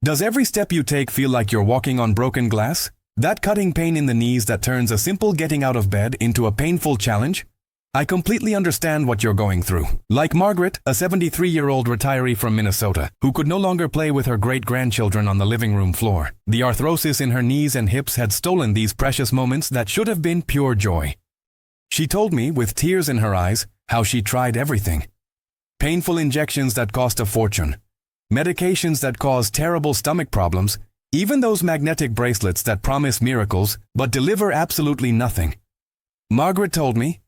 Does every step you take feel like you're walking on broken glass? That cutting pain in the knees that turns a simple getting out of bed into a painful challenge? I completely understand what you're going through. Like Margaret, a 73-year-old retiree from Minnesota, who could no longer play with her great-grandchildren on the living room floor. The arthrosis in her knees and hips had stolen these precious moments that should have been pure joy. She told me, with tears in her eyes, how she tried everything. Painful injections that cost a fortune. Medications that cause terrible stomach problems. Even those magnetic bracelets that promise miracles, but deliver absolutely nothing. Margaret told me,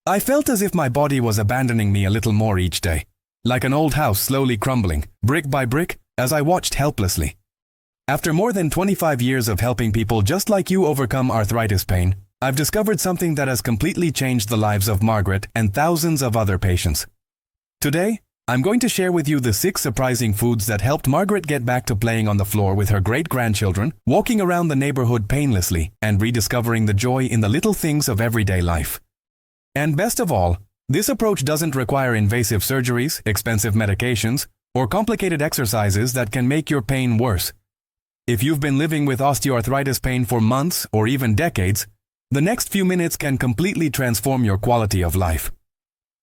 "I felt as if my body was abandoning me a little more each day, like an old house slowly crumbling, brick by brick, as I watched helplessly. After more than 25 years of helping people just like you overcome arthritis pain, I've discovered something that has completely changed the lives of Margaret and thousands of other patients. Today, I'm going to share with you the 6 surprising foods that helped Margaret get back to playing on the floor with her great-grandchildren, walking around the neighborhood painlessly, and rediscovering the joy in the little things of everyday life. And best of all, this approach doesn't require invasive surgeries, expensive medications, or complicated exercises that can make your pain worse. If you've been living with osteoarthritis pain for months or even decades, the next few minutes can completely transform your quality of life.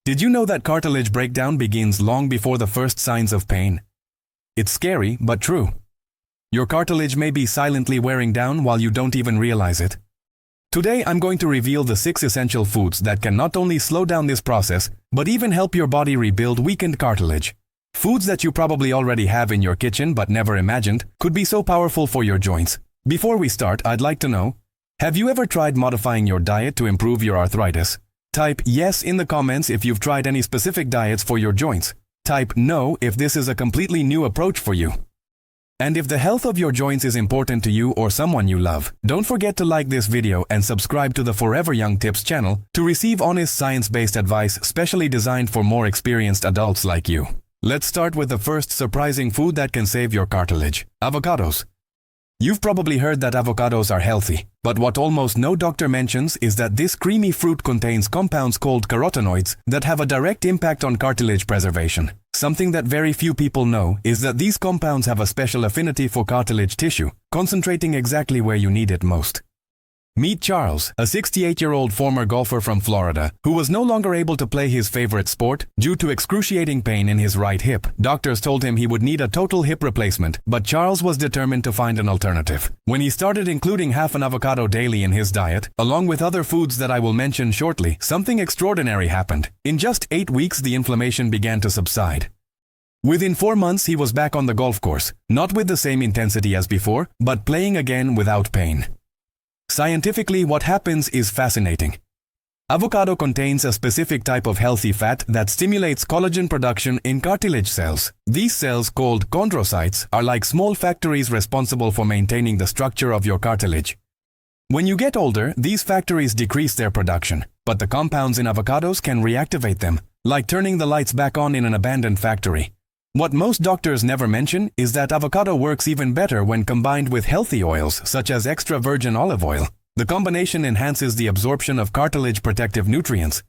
Did you know that cartilage breakdown begins long before the first signs of pain? It's scary, but true. Your cartilage may be silently wearing down while you don't even realize it. Today, I'm going to reveal the 6 essential foods that can not only slow down this process, but even help your body rebuild weakened cartilage. Foods that you probably already have in your kitchen but never imagined could be so powerful for your joints. Before we start, I'd like to know, have you ever tried modifying your diet to improve your arthritis? Type yes in the comments if you've tried any specific diets for your joints. Type no if this is a completely new approach for you. And if the health of your joints is important to you or someone you love, don't forget to like this video and subscribe to the Forever Young Tips channel to receive honest science-based advice specially designed for more experienced adults like you. Let's start with the first surprising food that can save your cartilage: avocados. You've probably heard that avocados are healthy, but what almost no doctor mentions is that this creamy fruit contains compounds called carotenoids that have a direct impact on cartilage preservation. Something that very few people know is that these compounds have a special affinity for cartilage tissue, concentrating exactly where you need it most. Meet Charles, a 68-year-old former golfer from Florida, who was no longer able to play his favorite sport due to excruciating pain in his right hip. Doctors told him he would need a total hip replacement, but Charles was determined to find an alternative. When he started including half an avocado daily in his diet, along with other foods that I will mention shortly, something extraordinary happened. In just 8 weeks, the inflammation began to subside. Within 4 months, he was back on the golf course, not with the same intensity as before, but playing again without pain. Scientifically, what happens is fascinating. Avocado contains a specific type of healthy fat that stimulates collagen production in cartilage cells. These cells, called chondrocytes, are like small factories responsible for maintaining the structure of your cartilage. When you get older, these factories decrease their production, but the compounds in avocados can reactivate them, like turning the lights back on in an abandoned factory. What most doctors never mention is that avocado works even better when combined with healthy oils such as extra virgin olive oil. The combination enhances the absorption of cartilage protective nutrients.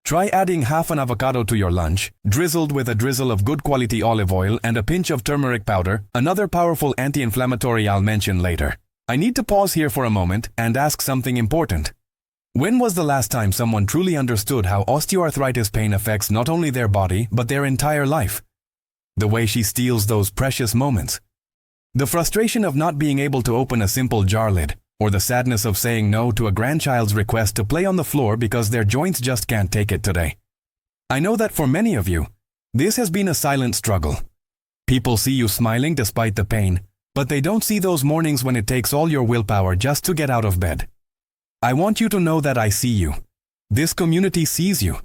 Try adding half an avocado to your lunch, drizzled with a drizzle of good quality olive oil and a pinch of turmeric powder, another powerful anti-inflammatory I'll mention later. I need to pause here for a moment and ask something important. When was the last time someone truly understood how osteoarthritis pain affects not only their body but their entire life? The way she steals those precious moments. The frustration of not being able to open a simple jar lid, or the sadness of saying no to a grandchild's request to play on the floor because their joints just can't take it today. I know that for many of you, this has been a silent struggle. People see you smiling despite the pain, but they don't see those mornings when it takes all your willpower just to get out of bed. I want you to know that I see you. This community sees you,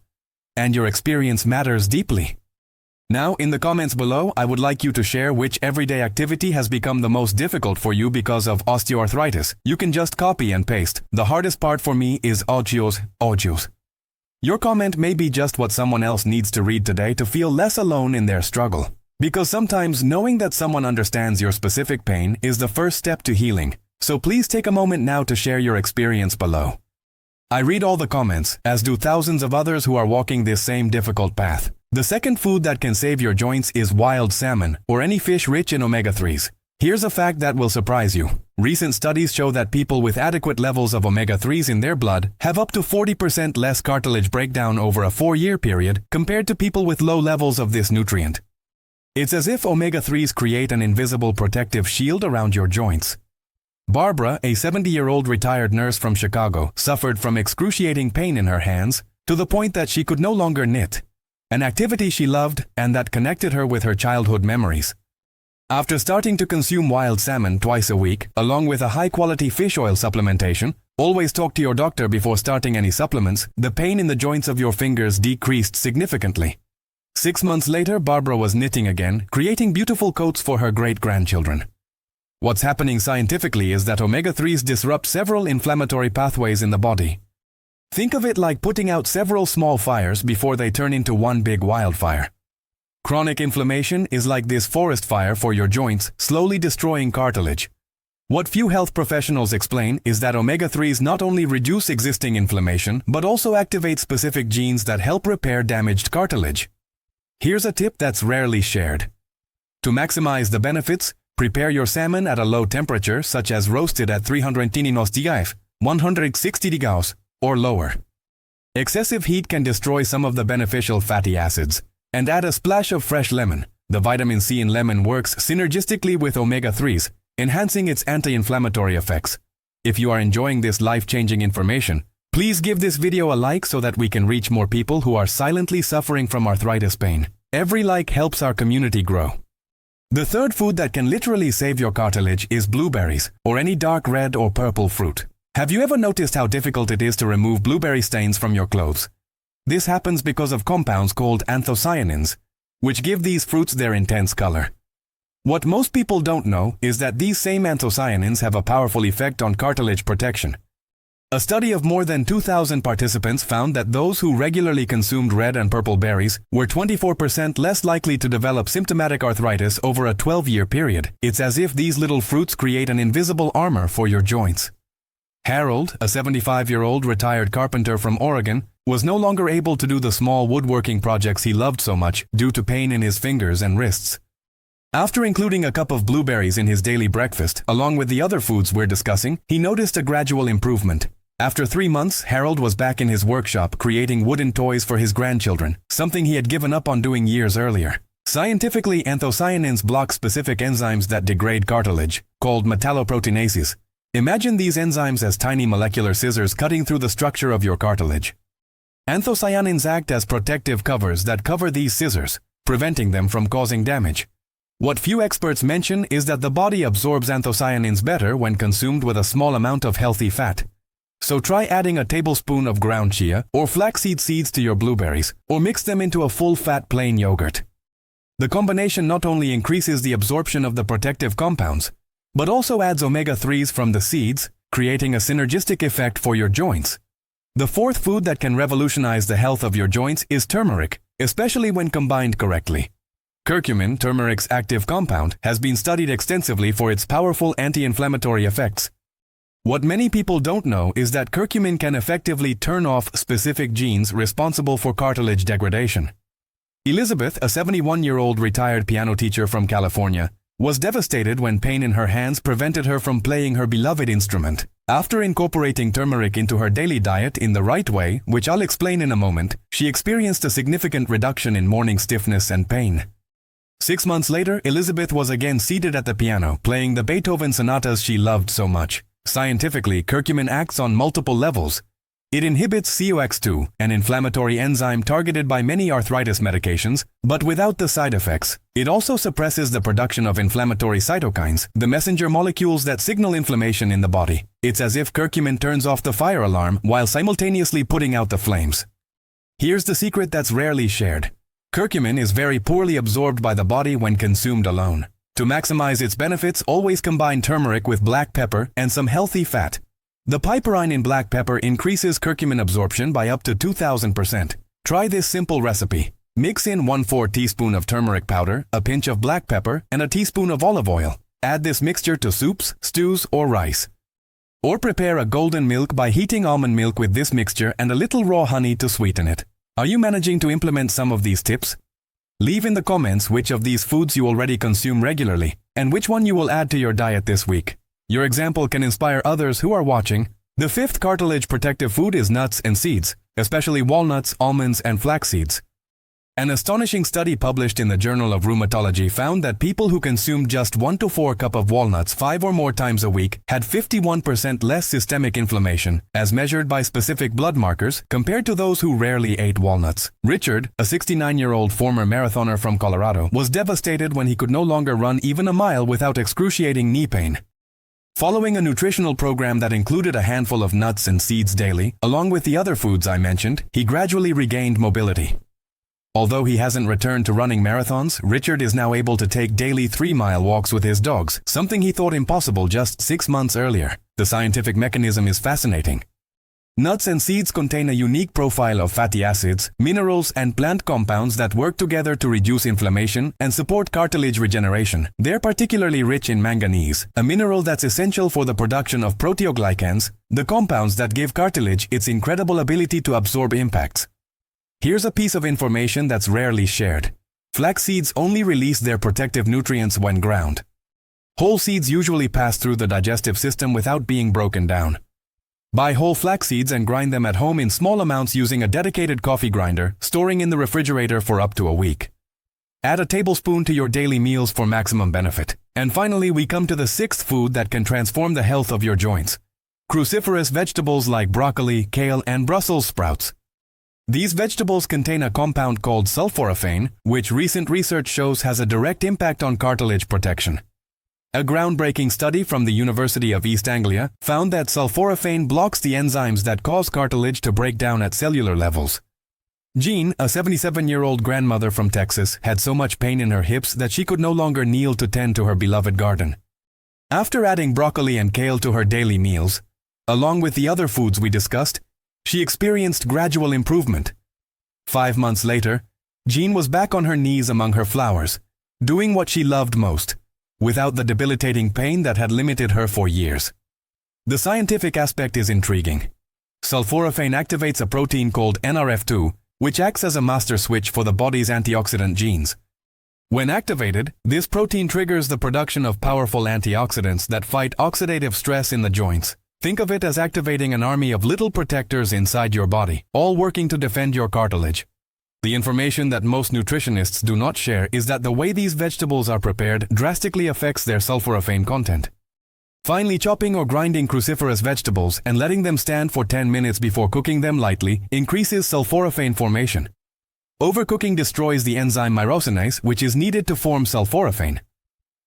and your experience matters deeply. Now, in the comments below, I would like you to share which everyday activity has become the most difficult for you because of osteoarthritis. You can just copy and paste. The hardest part for me is osteos. Your comment may be just what someone else needs to read today to feel less alone in their struggle. Because sometimes knowing that someone understands your specific pain is the first step to healing. So please take a moment now to share your experience below. I read all the comments, as do thousands of others who are walking this same difficult path. The second food that can save your joints is wild salmon, or any fish rich in omega-3s. Here's a fact that will surprise you. Recent studies show that people with adequate levels of omega-3s in their blood have up to 40% less cartilage breakdown over a 4-year period compared to people with low levels of this nutrient. It's as if omega-3s create an invisible protective shield around your joints. Barbara, a 70-year-old retired nurse from Chicago, suffered from excruciating pain in her hands to the point that she could no longer knit, an activity she loved and that connected her with her childhood memories. After starting to consume wild salmon twice a week, along with a high-quality fish oil supplementation, always talk to your doctor before starting any supplements, the pain in the joints of your fingers decreased significantly. 6 months later, Barbara was knitting again, creating beautiful coats for her great-grandchildren. What's happening scientifically is that omega-3s disrupt several inflammatory pathways in the body. Think of it like putting out several small fires before they turn into one big wildfire. Chronic inflammation is like this forest fire for your joints, slowly destroying cartilage. What few health professionals explain is that omega-3s not only reduce existing inflammation, but also activate specific genes that help repair damaged cartilage. Here's a tip that's rarely shared. To maximize the benefits, prepare your salmon at a low temperature, such as roasted at 160 degrees, or lower. Excessive heat can destroy some of the beneficial fatty acids. And add a splash of fresh lemon. The vitamin C in lemon works synergistically with omega-3s, enhancing its anti-inflammatory effects. If you are enjoying this life-changing information, please give this video a like so that we can reach more people who are silently suffering from arthritis pain. Every like helps our community grow. The third food that can literally save your cartilage is blueberries, or any dark red or purple fruit. Have you ever noticed how difficult it is to remove blueberry stains from your clothes? This happens because of compounds called anthocyanins, which give these fruits their intense color. What most people don't know is that these same anthocyanins have a powerful effect on cartilage protection. A study of more than 2,000 participants found that those who regularly consumed red and purple berries were 24% less likely to develop symptomatic arthritis over a 12-year period. It's as if these little fruits create an invisible armor for your joints. Harold, a 75-year-old retired carpenter from Oregon, was no longer able to do the small woodworking projects he loved so much due to pain in his fingers and wrists. After including a cup of blueberries in his daily breakfast, along with the other foods we're discussing, he noticed a gradual improvement. After 3 months, Harold was back in his workshop creating wooden toys for his grandchildren, something he had given up on doing years earlier. Scientifically, anthocyanins block specific enzymes that degrade cartilage, called metalloproteinases. Imagine these enzymes as tiny molecular scissors cutting through the structure of your cartilage. Anthocyanins act as protective covers that cover these scissors, preventing them from causing damage. What few experts mention is that the body absorbs anthocyanins better when consumed with a small amount of healthy fat. So try adding a tablespoon of ground chia or flaxseed seeds to your blueberries, or mix them into a full-fat plain yogurt. The combination not only increases the absorption of the protective compounds, but also adds omega-3s from the seeds, creating a synergistic effect for your joints. The fourth food that can revolutionize the health of your joints is turmeric, especially when combined correctly. Curcumin, turmeric's active compound, has been studied extensively for its powerful anti-inflammatory effects. What many people don't know is that curcumin can effectively turn off specific genes responsible for cartilage degradation. Elizabeth, a 71-year-old retired piano teacher from California, was devastated when pain in her hands prevented her from playing her beloved instrument. After incorporating turmeric into her daily diet in the right way, which I'll explain in a moment, she experienced a significant reduction in morning stiffness and pain. 6 months later, Elizabeth was again seated at the piano, playing the Beethoven sonatas she loved so much. Scientifically, curcumin acts on multiple levels. It inhibits COX-2, an inflammatory enzyme targeted by many arthritis medications, but without the side effects. It also suppresses the production of inflammatory cytokines, the messenger molecules that signal inflammation in the body. It's as if curcumin turns off the fire alarm while simultaneously putting out the flames. Here's the secret that's rarely shared. Curcumin is very poorly absorbed by the body when consumed alone. To maximize its benefits, always combine turmeric with black pepper and some healthy fat. The piperine in black pepper increases curcumin absorption by up to 2,000%. Try this simple recipe. Mix in 1/4 teaspoon of turmeric powder, a pinch of black pepper, and a teaspoon of olive oil. Add this mixture to soups, stews, or rice. Or prepare a golden milk by heating almond milk with this mixture and a little raw honey to sweeten it. Are you managing to implement some of these tips? Leave in the comments which of these foods you already consume regularly and which one you will add to your diet this week. Your example can inspire others who are watching. The fifth cartilage protective food is nuts and seeds, especially walnuts, almonds, and flax seeds. An astonishing study published in the Journal of Rheumatology found that people who consumed just 1 to 4 cups of walnuts 5 or more times a week had 51% less systemic inflammation, as measured by specific blood markers, compared to those who rarely ate walnuts. Richard, a 69-year-old former marathoner from Colorado, was devastated when he could no longer run even a mile without excruciating knee pain. Following a nutritional program that included a handful of nuts and seeds daily, along with the other foods I mentioned, he gradually regained mobility. Although he hasn't returned to running marathons, Richard is now able to take daily 3-mile walks with his dogs, something he thought impossible just 6 months earlier. The scientific mechanism is fascinating. Nuts and seeds contain a unique profile of fatty acids, minerals, and plant compounds that work together to reduce inflammation and support cartilage regeneration. They're particularly rich in manganese, a mineral that's essential for the production of proteoglycans, the compounds that give cartilage its incredible ability to absorb impacts. Here's a piece of information that's rarely shared. Flax seeds only release their protective nutrients when ground. Whole seeds usually pass through the digestive system without being broken down. Buy whole flax seeds and grind them at home in small amounts using a dedicated coffee grinder, storing in the refrigerator for up to a week. Add a tablespoon to your daily meals for maximum benefit. And finally, we come to the sixth food that can transform the health of your joints. Cruciferous vegetables like broccoli, kale, and Brussels sprouts. These vegetables contain a compound called sulforaphane, which recent research shows has a direct impact on cartilage protection. A groundbreaking study from the University of East Anglia found that sulforaphane blocks the enzymes that cause cartilage to break down at cellular levels. Jean, a 77-year-old grandmother from Texas, had so much pain in her hips that she could no longer kneel to tend to her beloved garden. After adding broccoli and kale to her daily meals, along with the other foods we discussed, she experienced gradual improvement. 5 months later, Jean was back on her knees among her flowers, doing what she loved most, without the debilitating pain that had limited her for years. The scientific aspect is intriguing. Sulforaphane activates a protein called NRF2, which acts as a master switch for the body's antioxidant genes. When activated, this protein triggers the production of powerful antioxidants that fight oxidative stress in the joints. Think of it as activating an army of little protectors inside your body, all working to defend your cartilage. The information that most nutritionists do not share is that the way these vegetables are prepared drastically affects their sulforaphane content. Finely chopping or grinding cruciferous vegetables and letting them stand for 10 minutes before cooking them lightly increases sulforaphane formation. Overcooking destroys the enzyme myrosinase, which is needed to form sulforaphane.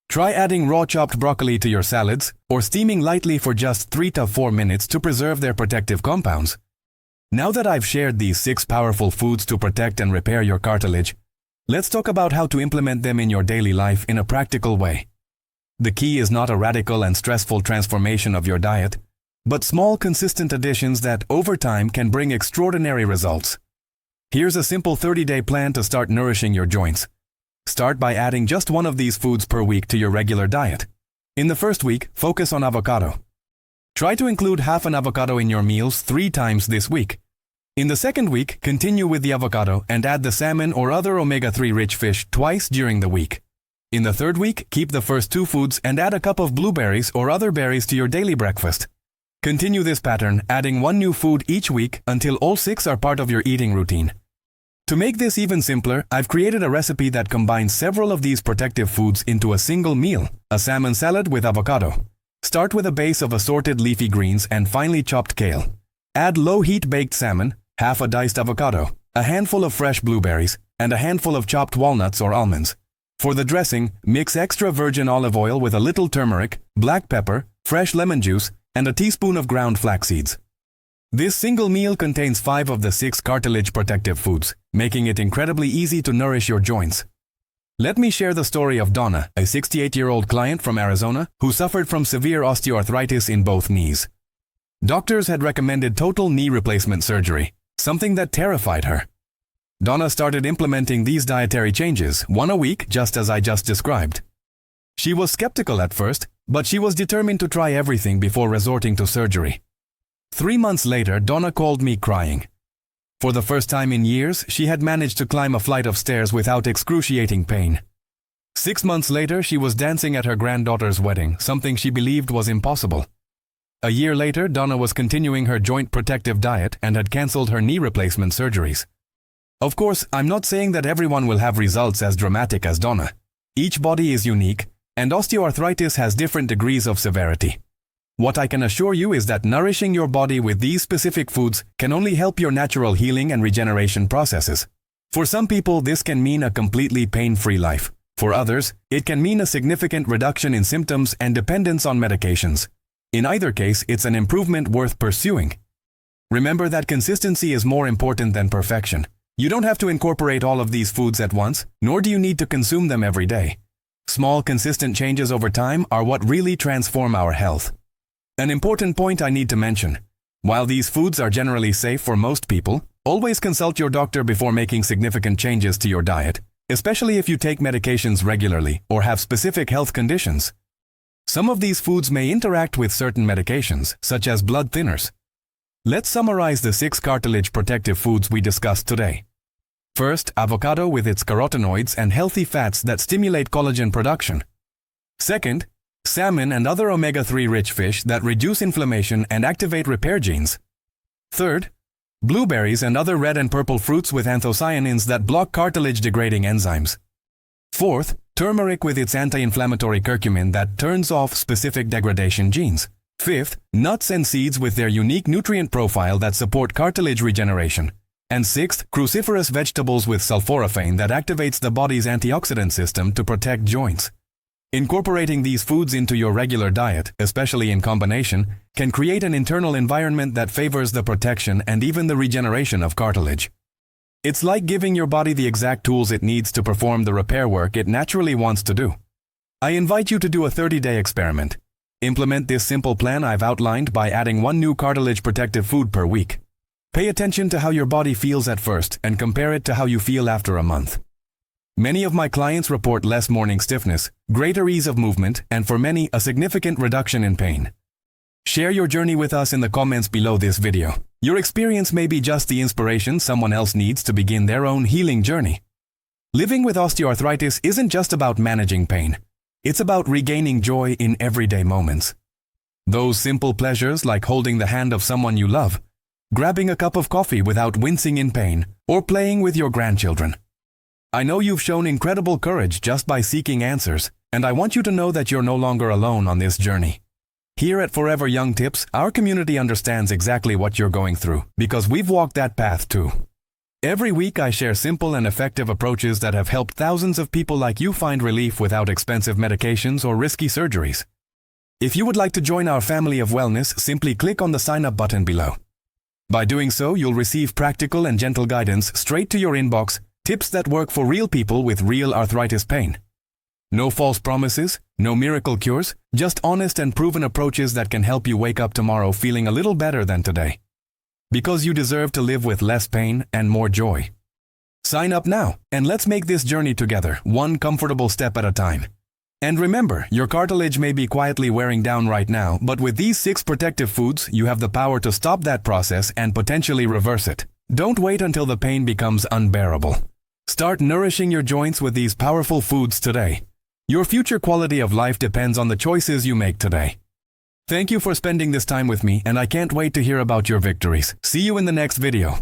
Try adding raw chopped broccoli to your salads or steaming lightly for just 3 to 4 minutes to preserve their protective compounds. Now that I've shared these 6 powerful foods to protect and repair your cartilage, let's talk about how to implement them in your daily life in a practical way. The key is not a radical and stressful transformation of your diet, but small, consistent additions that, over time, can bring extraordinary results. Here's a simple 30-day plan to start nourishing your joints. Start by adding just one of these foods per week to your regular diet. In the first week, focus on avocado. Try to include half an avocado in your meals 3 times this week. In the second week, continue with the avocado and add the salmon or other omega-3 rich fish twice during the week. In the third week, keep the first 2 foods and add a cup of blueberries or other berries to your daily breakfast. Continue this pattern, adding 1 new food each week until all 6 are part of your eating routine. To make this even simpler, I've created a recipe that combines several of these protective foods into a single meal, a salmon salad with avocado. Start with a base of assorted leafy greens and finely chopped kale. Add low-heat baked salmon, half a diced avocado, a handful of fresh blueberries, and a handful of chopped walnuts or almonds. For the dressing, mix extra virgin olive oil with a little turmeric, black pepper, fresh lemon juice, and a teaspoon of ground flax seeds. This single meal contains 5 of the 6 cartilage protective foods, making it incredibly easy to nourish your joints. Let me share the story of Donna, a 68-year-old client from Arizona who suffered from severe osteoarthritis in both knees. Doctors had recommended total knee replacement surgery, something that terrified her. Donna started implementing these dietary changes, 1 a week, just as I just described. She was skeptical at first, but she was determined to try everything before resorting to surgery. 3 months later, Donna called me crying. For the first time in years, she had managed to climb a flight of stairs without excruciating pain. 6 months later, she was dancing at her granddaughter's wedding, something she believed was impossible. A year later, Donna was continuing her joint protective diet and had cancelled her knee replacement surgeries. Of course, I'm not saying that everyone will have results as dramatic as Donna. Each body is unique, and osteoarthritis has different degrees of severity. What I can assure you is that nourishing your body with these specific foods can only help your natural healing and regeneration processes. For some people, this can mean a completely pain-free life. For others, it can mean a significant reduction in symptoms and dependence on medications. In either case, it's an improvement worth pursuing. Remember that consistency is more important than perfection. You don't have to incorporate all of these foods at once, nor do you need to consume them every day. Small, consistent changes over time are what really transform our health. An important point I need to mention: while these foods are generally safe for most people, always consult your doctor before making significant changes to your diet, especially if you take medications regularly or have specific health conditions. Some of these foods may interact with certain medications, such as blood thinners. Let's summarize the 6 cartilage protective foods we discussed today. First, avocado with its carotenoids and healthy fats that stimulate collagen production. Second, salmon and other omega-3 rich fish that reduce inflammation and activate repair genes. Third, blueberries and other red and purple fruits with anthocyanins that block cartilage-degrading enzymes. Fourth, turmeric with its anti-inflammatory curcumin that turns off specific degradation genes. Fifth, nuts and seeds with their unique nutrient profile that support cartilage regeneration. And sixth, cruciferous vegetables with sulforaphane that activates the body's antioxidant system to protect joints. Incorporating these foods into your regular diet, especially in combination, can create an internal environment that favors the protection and even the regeneration of cartilage. It's like giving your body the exact tools it needs to perform the repair work it naturally wants to do. I invite you to do a 30-day experiment. Implement this simple plan I've outlined by adding 1 new cartilage protective food per week. Pay attention to how your body feels at first and compare it to how you feel after a month. Many of my clients report less morning stiffness, greater ease of movement, and for many, a significant reduction in pain. Share your journey with us in the comments below this video. Your experience may be just the inspiration someone else needs to begin their own healing journey. Living with osteoarthritis isn't just about managing pain. It's about regaining joy in everyday moments. Those simple pleasures like holding the hand of someone you love, grabbing a cup of coffee without wincing in pain, or playing with your grandchildren. I know you've shown incredible courage just by seeking answers, and I want you to know that you're no longer alone on this journey. Here at Forever Young Tips, our community understands exactly what you're going through, because we've walked that path too. Every week I share simple and effective approaches that have helped thousands of people like you find relief without expensive medications or risky surgeries. If you would like to join our family of wellness, simply click on the sign up button below. By doing so, you'll receive practical and gentle guidance straight to your inbox, tips that work for real people with real arthritis pain. No false promises, no miracle cures, just honest and proven approaches that can help you wake up tomorrow feeling a little better than today. Because you deserve to live with less pain and more joy. Sign up now, and let's make this journey together, one comfortable step at a time. And remember, your cartilage may be quietly wearing down right now, but with these 6 protective foods, you have the power to stop that process and potentially reverse it. Don't wait until the pain becomes unbearable. Start nourishing your joints with these powerful foods today. Your future quality of life depends on the choices you make today. Thank you for spending this time with me, and I can't wait to hear about your victories. See you in the next video.